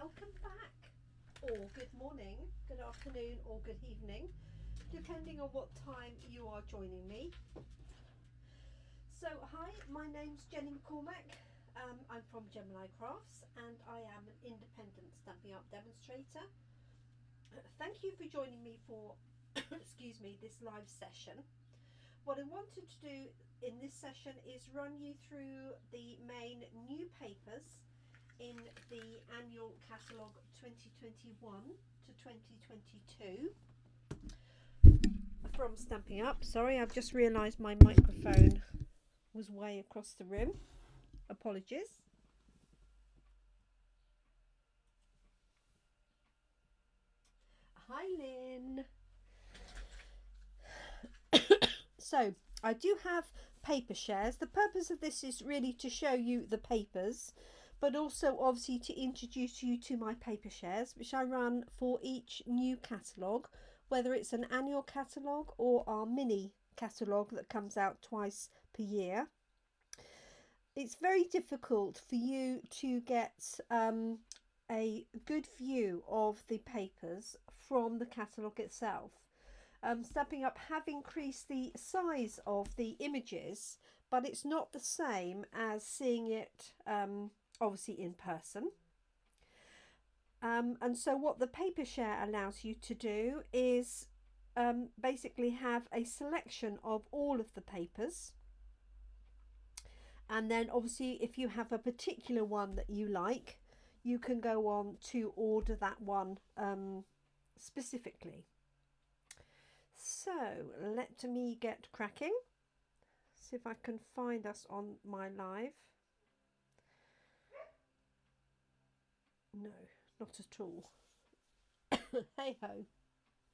welcome back, or good morning, good afternoon, or good evening, depending on what time you are joining me. So, hi, my name's Jenny McCormack. I'm from Jemini Crafts and I am an independent Stampin' Up demonstrator. Thank you for joining me for, excuse me, this live session. What I wanted to do in this session is run you through the main new papers in the annual catalogue 2021 to 2022 from Stampin' Up. Sorry, I've just realised my microphone was way across the room. Apologies. Hi, Lynn. So, I do have paper shares. The purpose of this is really to show you the papers, but also obviously to introduce you to my paper shares, which I run for each new catalogue, whether it's an annual catalogue or our mini catalogue that comes out twice per year. It's very difficult for you to get a good view of the papers from the catalogue itself. Stampin' Up have increased the size of the images, but it's not the same as seeing it obviously in person. And so what the paper share allows you to do is basically have a selection of all of the papers. And then obviously if you have a particular one that you like, you can go on to order that one specifically. So let me get cracking. See if I can find us on my live. No, not at all. Hey ho,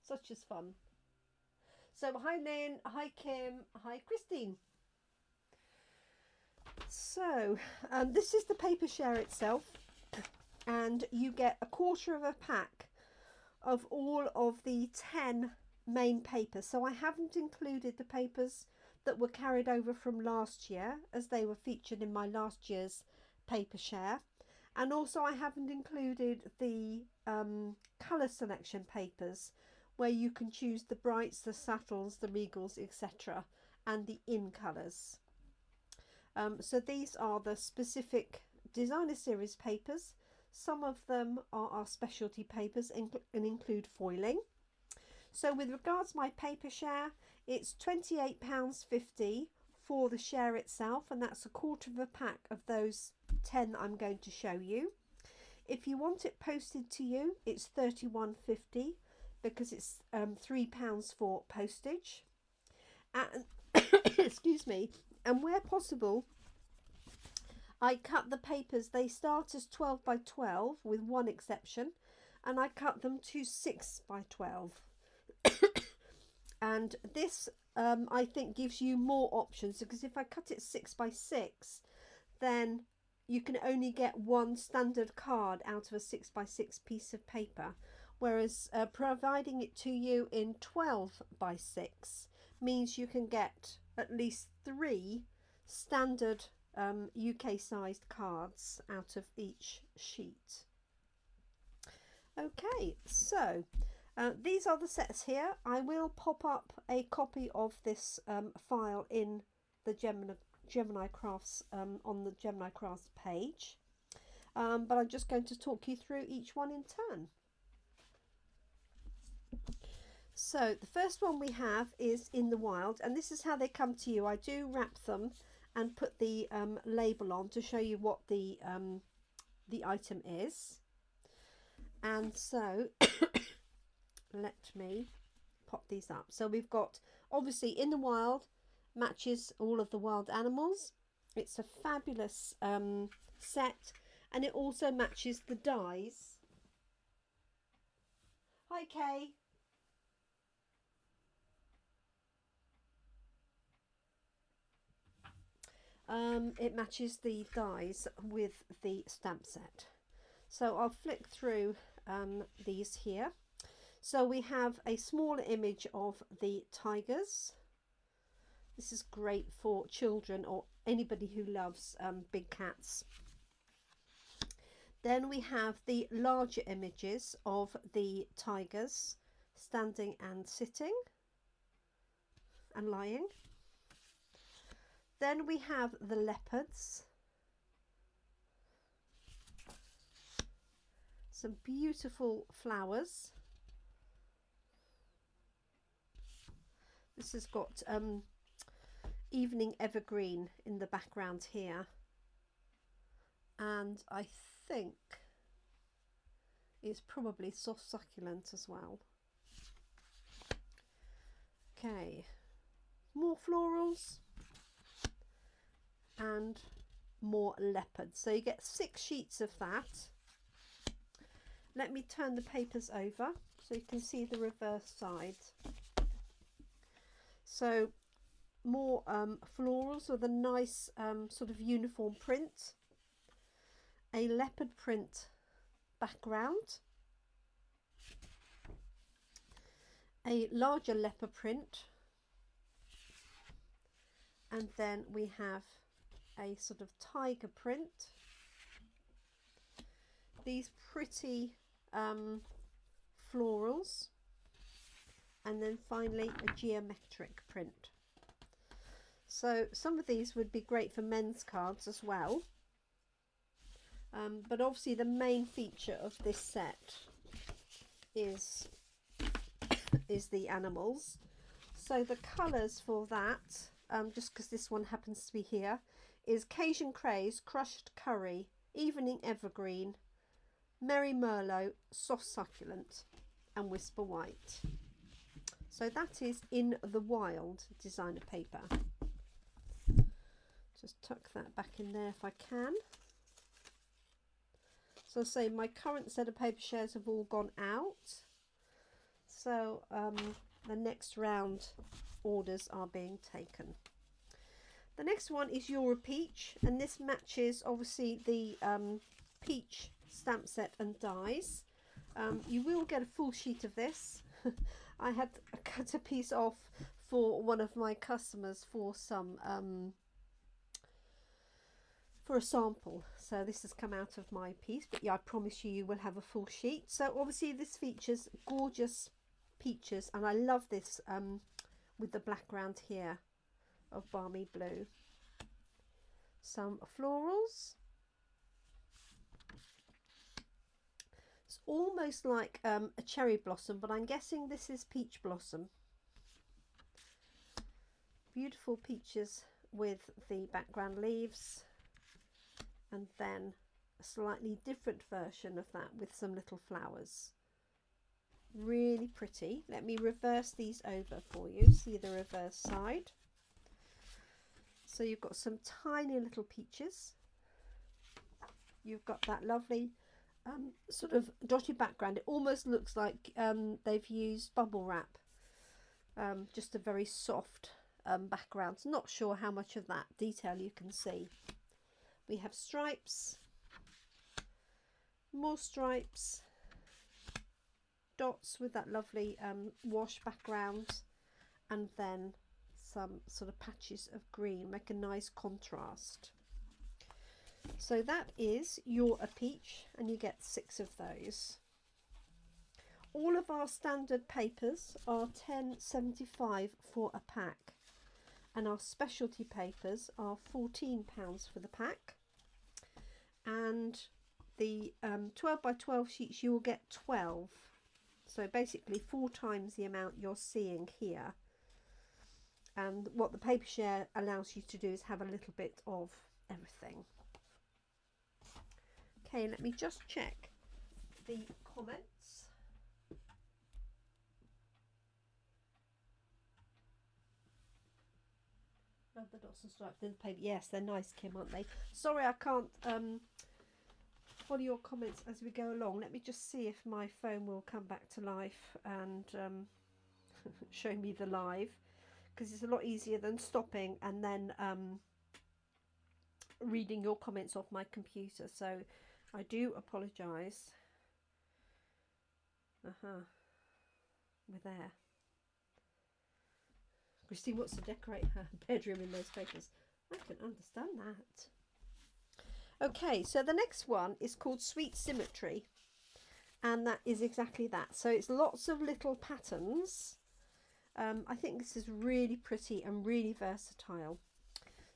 such is fun. So hi Lynn, hi Kim, hi Christine. So this is the paper share itself, and you get a quarter of a pack of all of the 10 main papers. So I haven't included the papers that were carried over from last year, as they were featured in my last year's paper share, and also I haven't included the colour selection papers where you can choose the brights, the subtles, the regals, etc., and the in colours. So these are the specific designer series papers. Some of them are our specialty papers and include foiling. So with regards to my paper share, it's £28.50 for the share itself, and that's a quarter of a pack of those 10 I'm going to show you. If you want it posted to you, it's £31.50 because it's £3 for postage. And excuse me, and where possible, I cut the papers. They start as 12 by 12 with one exception, and I cut them to 6 by 12. And this I think gives you more options, because if I cut it 6 by 6, then you can only get one standard card out of a 6 by 6 piece of paper, whereas providing it to you in 12 by 6 means you can get at least 3 standard UK sized cards out of each sheet. Okay, so these are the sets here. I will pop up a copy of this file in the Jemini Crafts on the Jemini Crafts page, but I'm just going to talk you through each one in turn. So the first one we have is In the Wild, and this is how they come to you. I do wrap them and put the label on to show you what the item is. And so let me pop these up. So we've got, obviously, In the Wild matches all of the wild animals. It's a fabulous set, and it also matches the dies. Hi Kay. It matches the dies with the stamp set. So I'll flick through these here. So we have a small image of the tigers. This is great for children or anybody who loves big cats. Then we have the larger images of the tigers standing and sitting and lying. Then we have the leopards. Some beautiful flowers. This has got evening evergreen in the background here. And I think it's probably soft succulent as well. Okay, more florals and more leopards. So you get 6 sheets of that. Let me turn the papers over so you can see the reverse side. So more florals with a nice sort of uniform print, a leopard print background, a larger leopard print, and then we have a sort of tiger print, these pretty florals, and then finally a geometric print. So some of these would be great for men's cards as well, but obviously the main feature of this set is the animals. So the colours for that, just because this one happens to be here, is Cajun Craze, Crushed Curry, Evening Evergreen, Merry Merlot, Soft Succulent, and Whisper White. So that is In the Wild designer paper. Just tuck that back in there if I can. So I'll say my current set of paper shares have all gone out. So the next round orders are being taken. The next one is You're a Peach, and this matches obviously the peach stamp set and dies. You will get a full sheet of this. I had cut a piece off for one of my customers for some for a sample, so this has come out of my piece, but yeah, I promise you will have a full sheet. So obviously this features gorgeous peaches, and I love this with the background here of balmy blue. Some florals. It's almost like a cherry blossom, but I'm guessing this is peach blossom. Beautiful peaches with the background leaves, and then a slightly different version of that with some little flowers. Really pretty. Let me reverse these over for you. See the reverse side. So you've got some tiny little peaches. You've got that lovely sort of dotted background. It almost looks like they've used bubble wrap. Just a very soft background. Not sure how much of that detail you can see. We have stripes, more stripes, dots with that lovely wash background, and then some sort of patches of green, make a nice contrast. So that is You're a Peach, and you get 6 of those. All of our standard papers are £10.75 for a pack, and our specialty papers are £14 for the pack. And the 12 by 12 sheets, you will get 12. So basically 4 times the amount you're seeing here. And what the paper share allows you to do is have a little bit of everything. Okay, let me just check the comments. Love the dots and stripes in the paper. Yes, they're nice, Kim, aren't they? Sorry, I can't follow your comments as we go along. Let me just see if my phone will come back to life and show me the live, because it's a lot easier than stopping and then reading your comments off my computer. So I do apologise. We're there. Christine wants to decorate her bedroom in those papers. I can understand that. Okay, so the next one is called Sweet Symmetry, and that is exactly that. So it's lots of little patterns. I think this is really pretty and really versatile.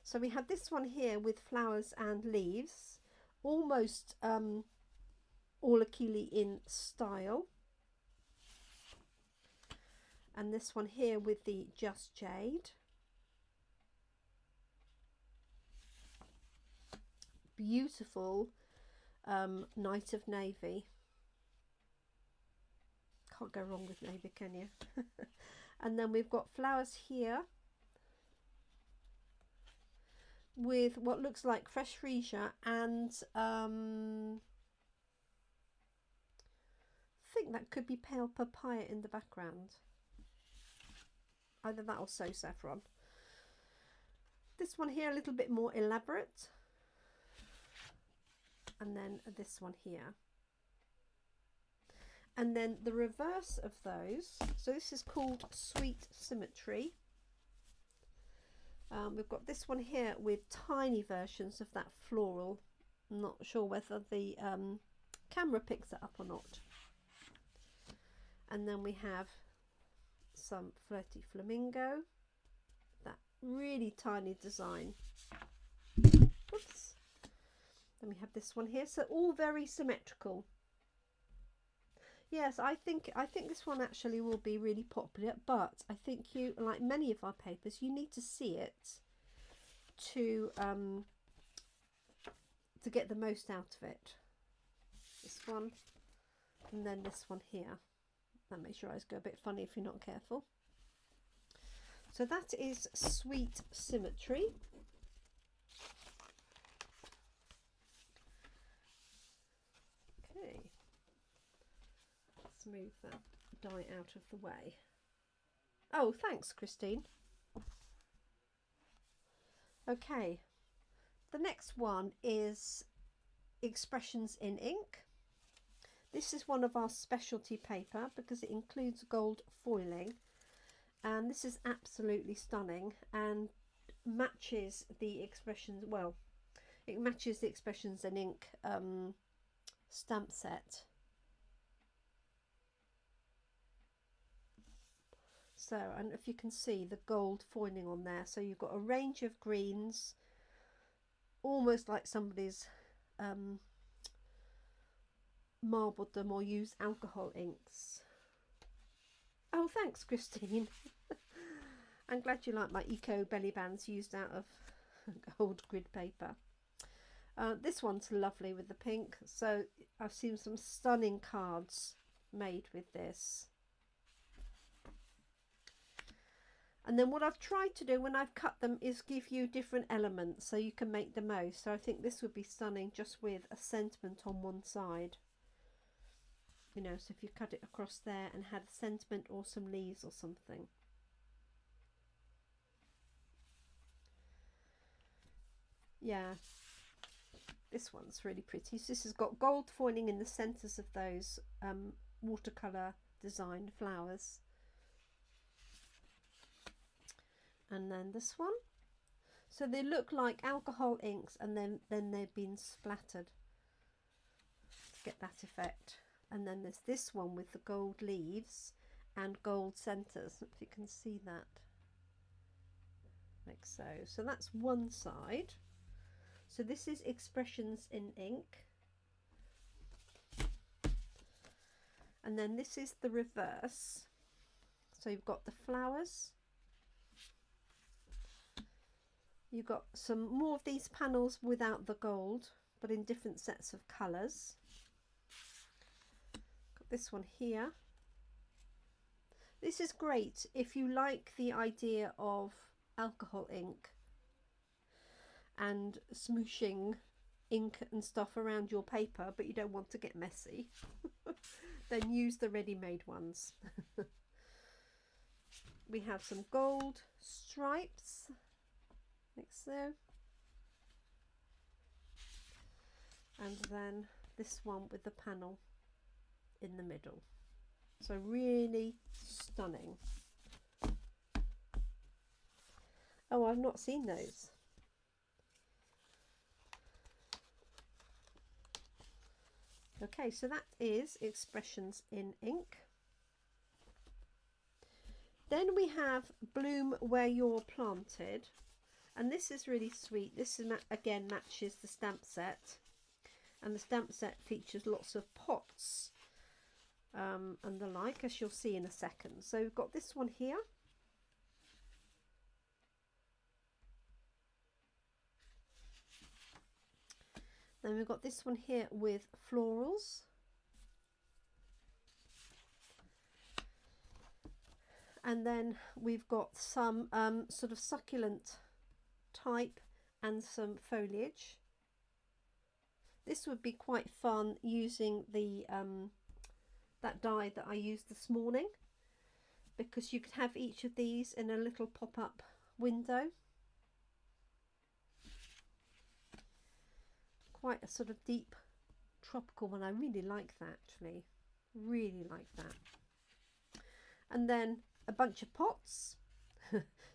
So we have this one here with flowers and leaves, almost Orchid in style. And this one here with the Just Jade. Beautiful Night of Navy. Can't go wrong with navy, can you? And then we've got flowers here with what looks like fresh freesia and I think that could be pale papaya in the background. Either that or so saffron. This one here a little bit more elaborate. And then this one here. And then the reverse of those, so this is called Sweet Symmetry. We've got this one here with tiny versions of that floral. I'm not sure whether the camera picks it up or not. And then we have some Flirty Flamingo, that really tiny design. Oops. Then we have this one here, so all very symmetrical. Yes, I think this one actually will be really popular, but I think you, like many of our papers, you need to see it to get the most out of it. This one, and then this one here. That makes your eyes go a bit funny if you're not careful. So that is Sweet Symmetry. Okay. Let's move that die out of the way. Oh, thanks, Christine. Okay, the next one is Expressions in Ink. This is one of our specialty paper because it includes gold foiling, and this is absolutely stunning and matches the expressions, well, it matches the Expressions in Ink stamp set. So, and if you can see the gold foiling on there, so you've got a range of greens, almost like somebody's marbled them or used alcohol inks. Oh, thanks, Christine. I'm glad you like my eco belly bands used out of gold grid paper. This one's lovely with the pink, so I've seen some stunning cards made with this. And then what I've tried to do when I've cut them is give you different elements so you can make the most. So I think this would be stunning just with a sentiment on one side. You know, so if you cut it across there and had a sentiment or some leaves or something. Yeah, this one's really pretty. So this has got gold foiling in the centres of those watercolour designed flowers. And then this one, so they look like alcohol inks and then they've been splattered to get that effect. And then there's this one with the gold leaves and gold centres, if you can see that, like so. So that's one side. So this is Expressions in Ink, and then this is the reverse. So you've got the flowers. You've got some more of these panels without the gold, but in different sets of colours. Got this one here. This is great if you like the idea of alcohol ink and smooshing ink and stuff around your paper, but you don't want to get messy. Then use the ready-made ones. We have some gold stripes, like so, and then this one with the panel in the middle. So really stunning. Oh, I've not seen those. Okay, so that is Expressions in Ink. Then we have Bloom Where You're Planted, and this is really sweet. This is again matches the stamp set, and the stamp set features lots of pots and the like, as you'll see in a second. So we've got this one here. Then we've got this one here with florals. And then we've got some sort of succulent type and some foliage. This would be quite fun using the that die that I used this morning, because you could have each of these in a little pop-up window. Quite a sort of deep tropical one. I really like that, actually. Really like that. And then a bunch of pots.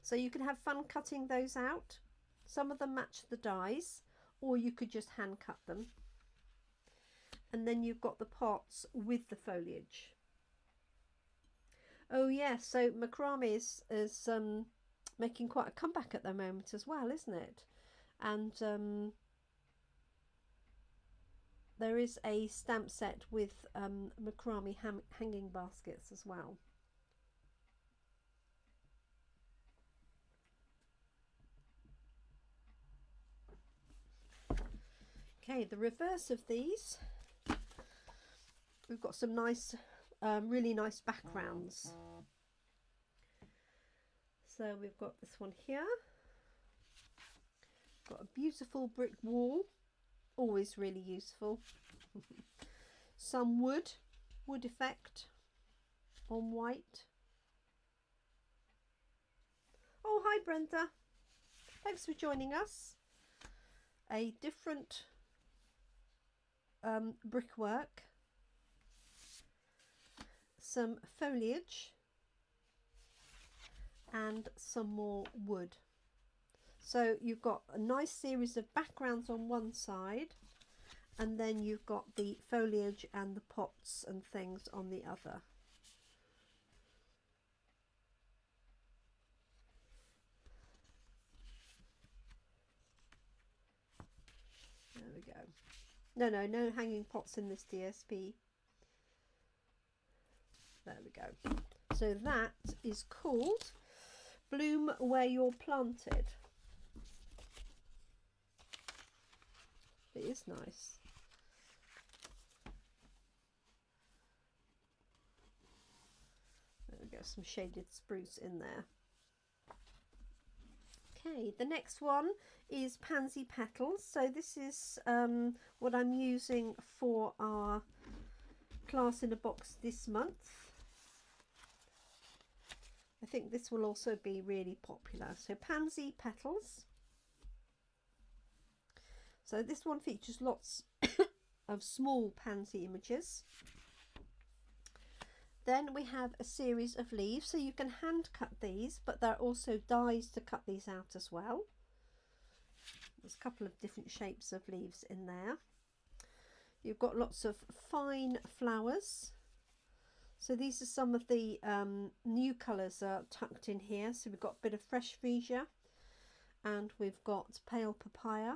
So you can have fun cutting those out. Some of them match the dies, or you could just hand cut them. And then you've got the pots with the foliage. Oh yes, so macrame is making quite a comeback at the moment as well, isn't it? And there is a stamp set with macrame hanging baskets as well. Okay, the reverse of these, we've got some nice, really nice backgrounds. So we've got this one here. Got a beautiful brick wall, always really useful. Some wood effect on white. Oh, hi Brenda. Thanks for joining us. A different brickwork, some foliage, and some more wood. So you've got a nice series of backgrounds on one side, and then you've got the foliage and the pots and things on the other. There we go. No hanging pots in this DSP. There we go. So that is called Bloom Where You're Planted. It is nice. There we go, some shaded spruce in there. Okay, the next one is Pansy Petals. So this is what I'm using for our class in a box this month. I think this will also be really popular. So Pansy Petals. So this one features lots of small pansy images. Then we have a series of leaves, so you can hand cut these, but there are also dies to cut these out as well. There's a couple of different shapes of leaves in there. You've got lots of fine flowers. So these are some of the new colours are tucked in here. So we've got a bit of fresh freesia, and we've got pale papaya.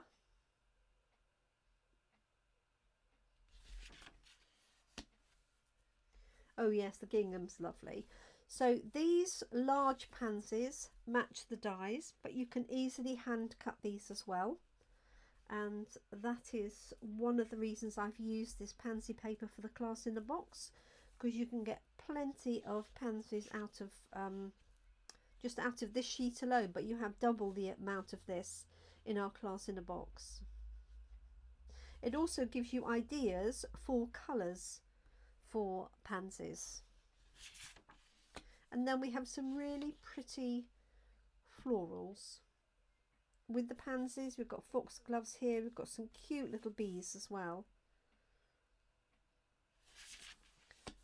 Oh yes, the gingham's lovely. So these large pansies match the dies, but you can easily hand cut these as well. And that is one of the reasons I've used this pansy paper for the class in the box, because you can get plenty of pansies out of just out of this sheet alone, but you have double the amount of this in our class in a box. It also gives you ideas for colours for pansies. And then we have some really pretty florals with the pansies. We've got foxgloves here, we've got some cute little bees as well,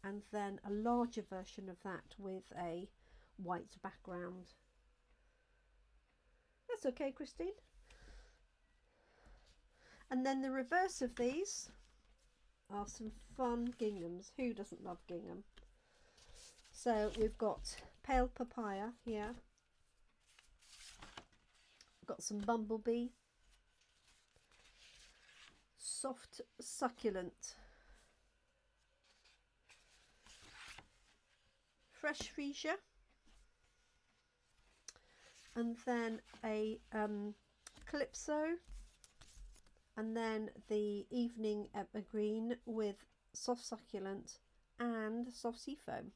and then a larger version of that with a white background. That's okay, Christine. And then the reverse of these are some fun ginghams. Who doesn't love gingham? So we've got pale papaya here. Got some Bumblebee. Soft succulent. Fresh freesia. And then a calypso. And then the evening evergreen with soft succulent and soft sea foam.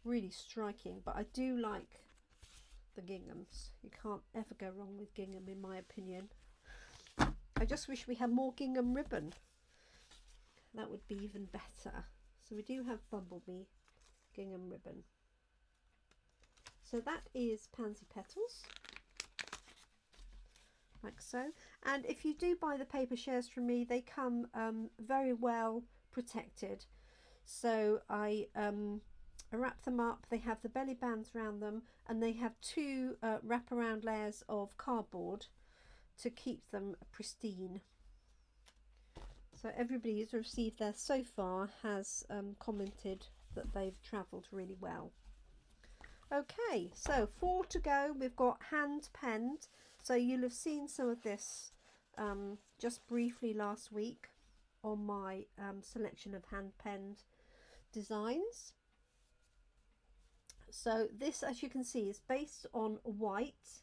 Really striking, but I do like the ginghams. You can't ever go wrong with gingham in my opinion. I just wish we had more gingham ribbon. That would be even better. So we do have Bumblebee gingham ribbon. So that is Pansy Petals. Like so. And if you do buy the paper shares from me, they come very well protected. So I wrap them up. They have the belly bands around them, and they have two wraparound layers of cardboard to keep them pristine. So everybody who's received theirs so far has commented that they've travelled really well. Okay, so 4 to go. We've got hand penned. So you'll have seen some of this just briefly last week on my selection of hand penned designs. So this, as you can see, is based on white,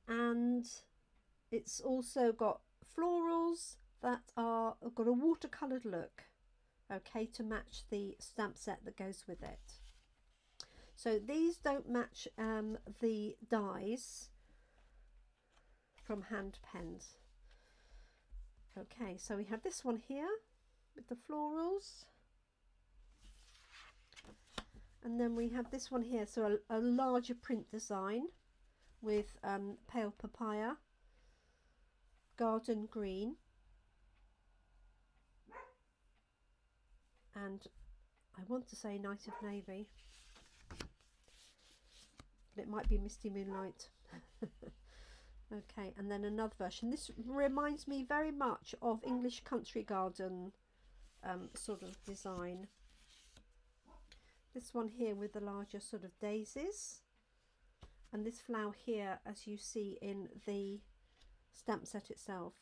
and it's also got florals that are got a watercoloured look, okay, to match the stamp set that goes with it. So these don't match the dies from hand pens. Okay, so we have this one here with the florals, and then we have this one here, so a larger print design with pale papaya, garden green, and I want to say Night of Navy, but it might be Misty Moonlight. Okay, and then another version. This reminds me very much of English Country Garden sort of design. This one here with the larger sort of daisies, and this flower here, as you see in the stamp set itself.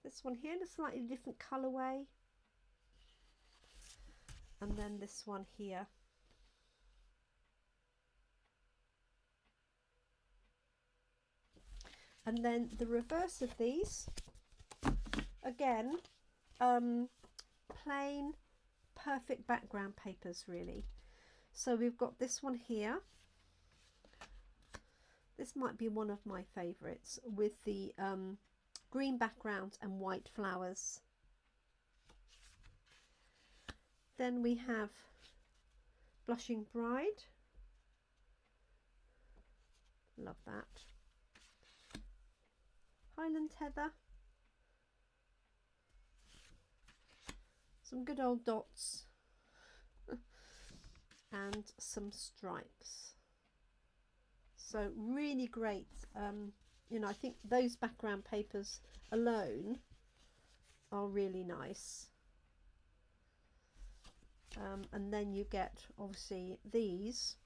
This one here in a slightly different colourway, and then this one here. And then the reverse of these, again, plain, perfect background papers really. So we've got this one here. This might be one of my favourites, with the green background and white flowers. Then we have Blushing Bride. Love that. Highland Heather. Some good old dots. And some stripes. So really great. You know, I think those background papers alone are really nice. And then you get obviously these,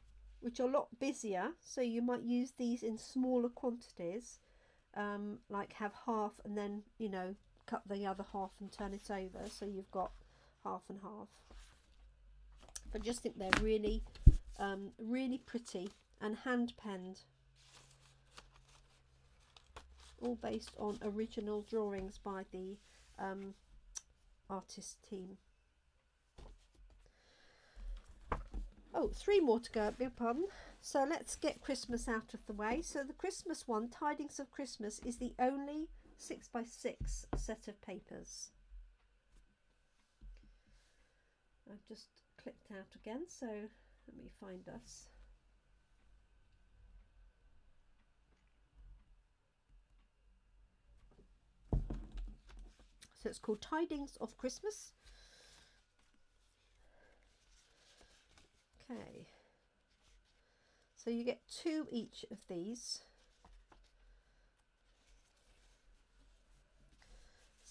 which are a lot busier, so you might use these in smaller quantities, like have half and then, you know, cut the other half and turn it over, so you've got half and half. I just think they're really really pretty and hand penned, all based on original drawings by the artist team. Oh, 3 more to go, beg pardon. So let's get Christmas out of the way. So the Christmas one, Tidings of Christmas, is the only 6x6 set of papers. I've just clicked out again, so let me find us. So it's called Tidings of Christmas. Okay, so you get 2 each of these.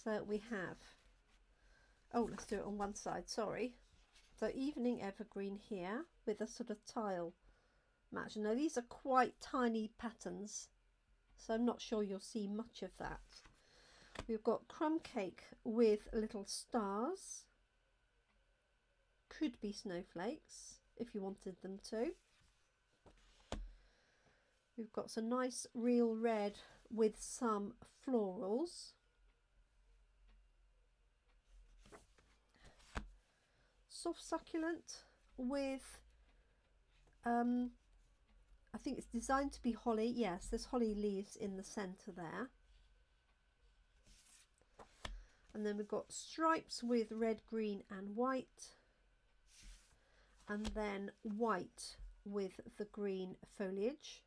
So we have, oh, let's do it on one side, sorry. So evening evergreen here with a sort of tile match. Now these are quite tiny patterns, so I'm not sure you'll see much of that. We've got crumb cake with little stars. Could be snowflakes if you wanted them to. We've got some nice real red with some florals. Soft succulent with, I think it's designed to be holly. Yes, there's holly leaves in the centre there. And then we've got stripes with red, green and white. And then white with the green foliage.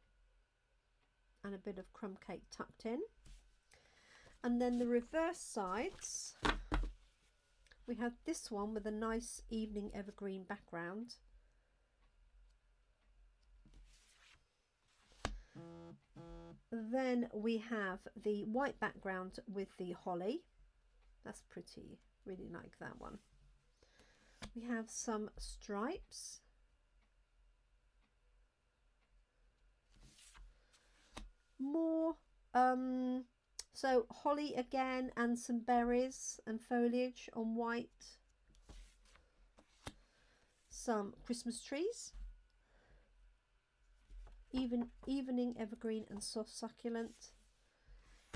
And a bit of crumb cake tucked in. And then the reverse sides, we have this one with a nice evening evergreen background. Then we have the white background with the holly. That's pretty, really like that one. We have some stripes. More so holly again, and some berries and foliage on white. Some Christmas trees, evening evergreen and soft succulent,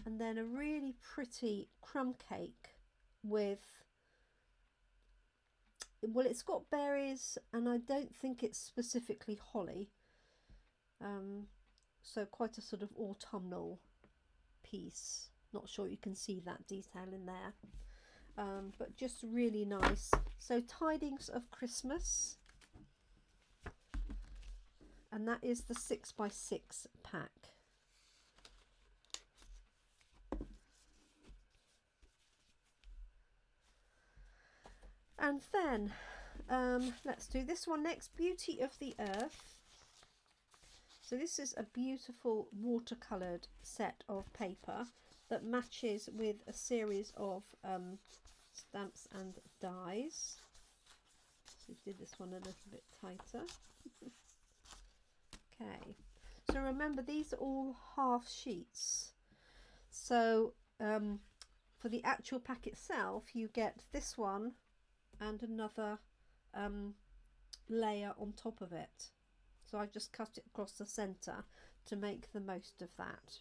and then a really pretty crumb cake with, well, it's got berries and I don't think it's specifically holly, so quite a sort of autumnal piece. Not sure you can see that detail in there, but just really nice. So Tidings of Christmas, and that is the 6x6 pack. And then let's do this one next, Beauty of the Earth. So this is a beautiful watercoloured set of paper that matches with a series of stamps and dies. So did this one a little bit tighter. Okay, so remember these are all half sheets. So for the actual pack itself, you get this one and another layer on top of it. So I just cut it across the centre to make the most of that.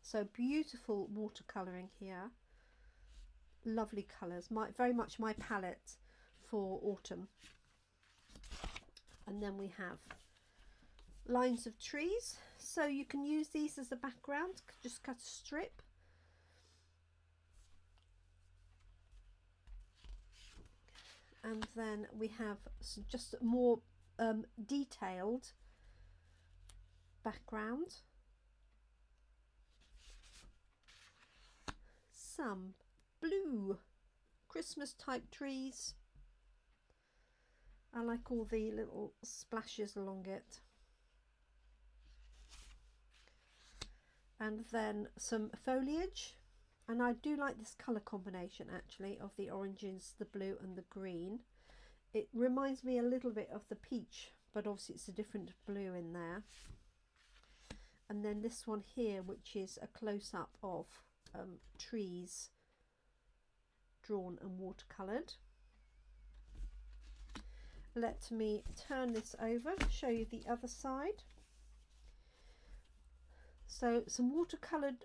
So beautiful watercolouring here. Lovely colours, very much my palette for autumn. And then we have lines of trees. So you can use these as a background, just cut a strip. And then we have just more detailed background. Some blue Christmas type trees. I like all the little splashes along it. And then some foliage. And I do like this colour combination actually of the oranges, the blue and the green. It reminds me a little bit of the peach, but obviously it's a different blue in there. And then this one here, which is a close-up of trees drawn and watercoloured. Let me turn this over, show you the other side. So some watercoloured,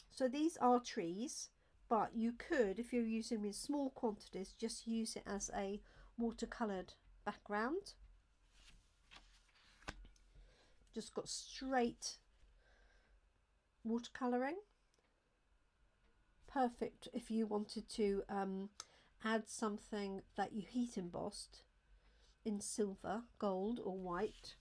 so these are trees, but you could, if you're using in small quantities, just use it as a watercoloured background. Just got straight watercolouring. Perfect if you wanted to add something that you heat embossed in silver, gold or white.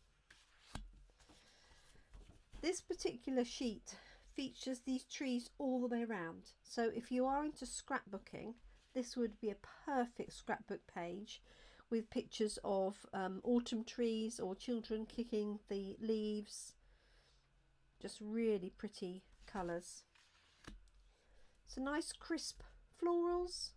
This particular sheet features these trees all the way around. So if you are into scrapbooking, this would be a perfect scrapbook page with pictures of autumn trees or children kicking the leaves. Just really pretty colours. It's a nice crisp florals.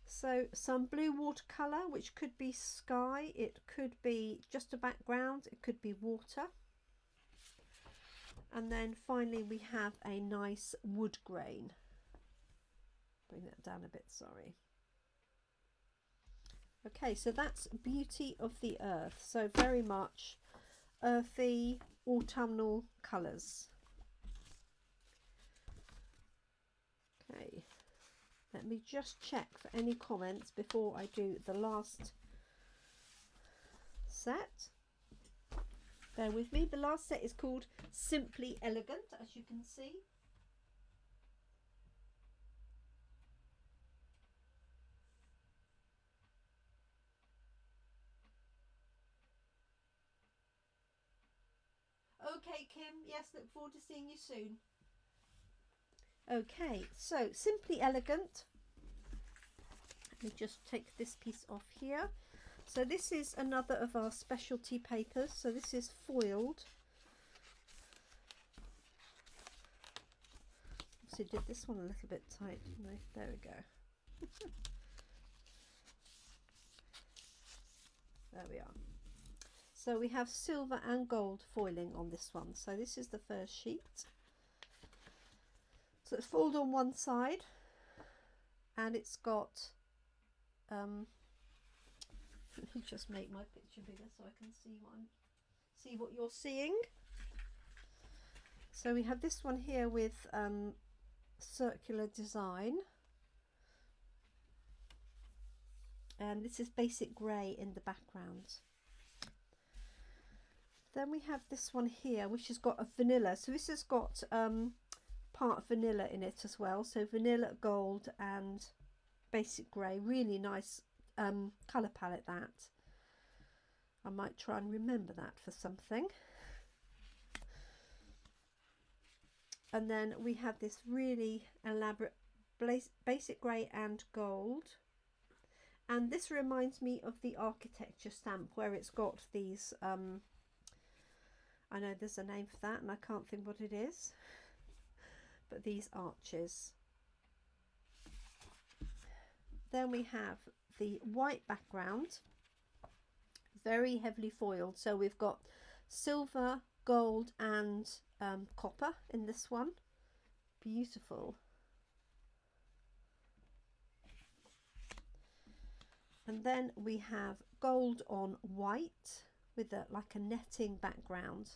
So some blue watercolour, which could be sky, it could be just a background, it could be water. And then finally we have a nice wood grain. Bring that down a bit, sorry. Okay, so that's Beauty of the Earth. So very much earthy autumnal colours. Okay, let me just check for any comments before I do the last set. Bear with me. The last set is called Simply Elegant, as you can see. Okay, Kim. Yes, look forward to seeing you soon. Okay, so Simply Elegant. Let me just take this piece off here. So this is another of our specialty papers. So this is foiled. So did this one a little bit tight, didn't I? There we go. There we are. So we have silver and gold foiling on this one. So this is the first sheet. So it's folded on one side, and it's got, let me just make my picture bigger so I can see what you're seeing. So we have this one here with circular design, and this is basic grey in the background. Then we have this one here, which has got a vanilla. So this has got part vanilla in it as well. So vanilla, gold and basic grey. Really nice colour palette that. I might try and remember that for something. And then we have this really elaborate basic grey and gold. And this reminds me of the architecture stamp where it's got these, I know there's a name for that and I can't think what it is, but these arches. Then we have the white background, very heavily foiled. So we've got silver, gold and copper in this one. Beautiful. And then we have gold on white with like a netting background,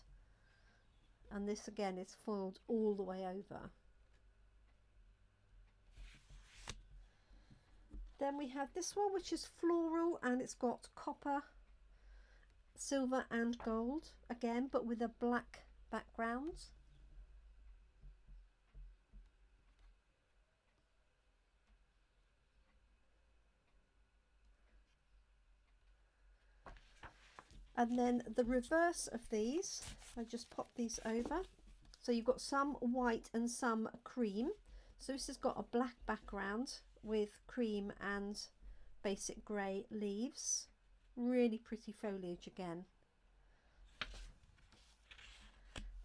and this again is foiled all the way over. Then we have this one, which is floral, and it's got copper, silver and gold again, but with a black background. And then the reverse of these, I just pop these over. So you've got some white and some cream. So this has got a black background with cream and basic grey leaves. Really pretty foliage again.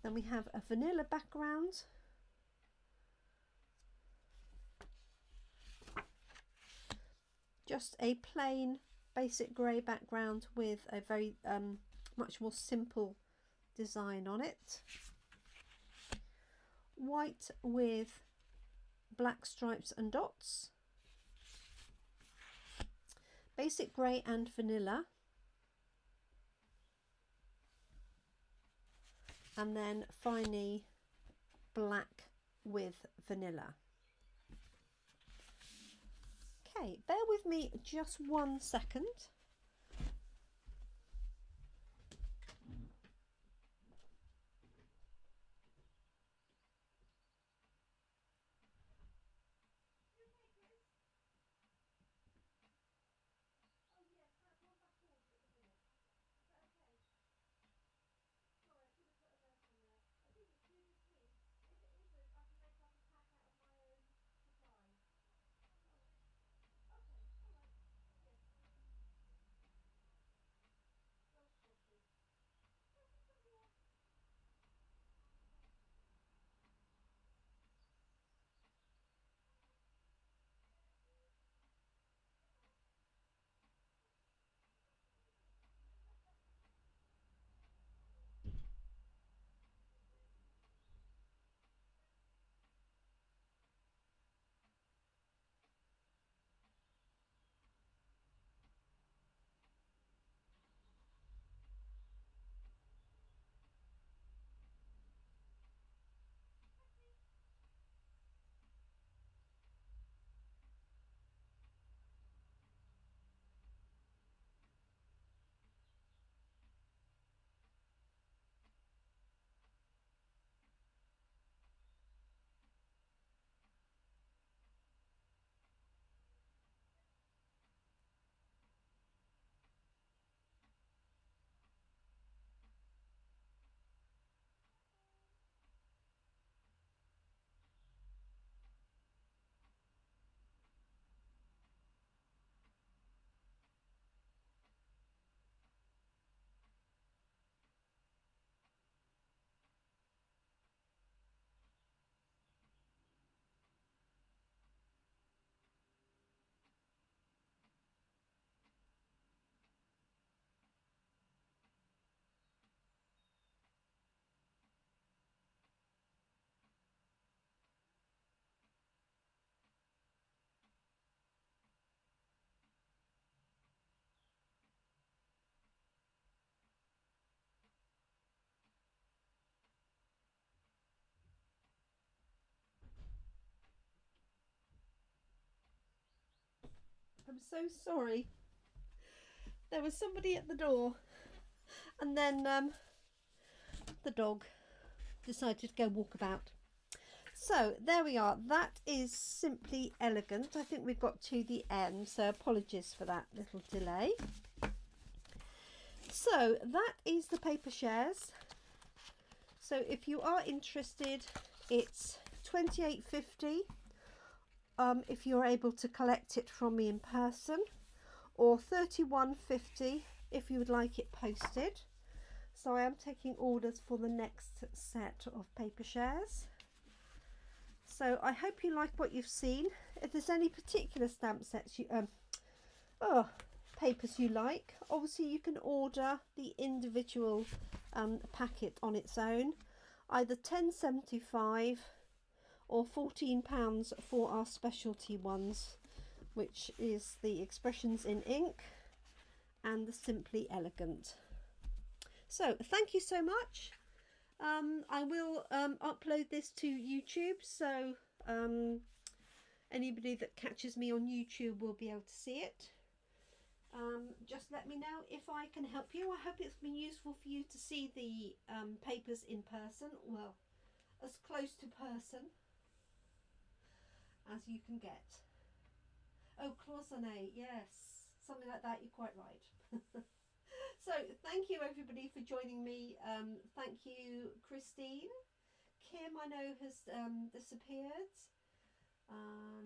Then we have a vanilla background. Just a plain basic grey background with a very much more simple design on it. White with black stripes and dots. Basic grey and vanilla. And then finally black with vanilla. Okay, bear with me just 1 second. I'm so sorry. There was somebody at the door, and then the dog decided to go walk about. So there we are. That is Simply Elegant. I think we've got to the end, so apologies for that little delay. So that is the paper shares. So if you are interested, it's $28.50 if you're able to collect it from me in person, or $31.50 if you would like it posted. So I am taking orders for the next set of paper shares. So I hope you like what you've seen. If there's any particular stamp sets you papers you like, obviously you can order the individual packet on its own, either $10.75 or £14 for our specialty ones, which is the Expressions in Ink and the Simply Elegant. So thank you so much. I will upload this to YouTube, so anybody that catches me on YouTube will be able to see it. Just let me know if I can help you. I hope it's been useful for you to see the papers in person, well, as close to person as you can get. Oh, cloisonné, yes, something like that, you're quite right. So thank you everybody for joining me. Thank you Christine. Kim, I know, has disappeared.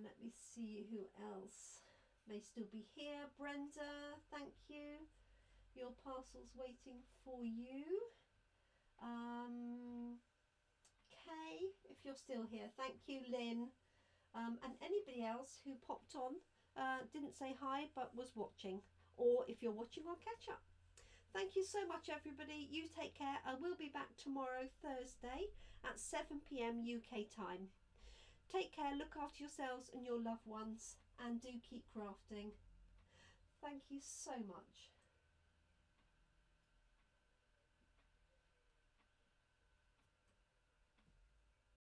Let me see who else may still be here. Brenda, thank you. Your parcel's waiting for you. Kay, if you're still here, thank you. Lynn, and anybody else who popped on, didn't say hi but was watching, or if you're watching, I'll catch up. Thank you so much everybody. You take care. I will be back tomorrow, Thursday at 7 PM UK time. Take care, look after yourselves and your loved ones, and do keep crafting. Thank you so much.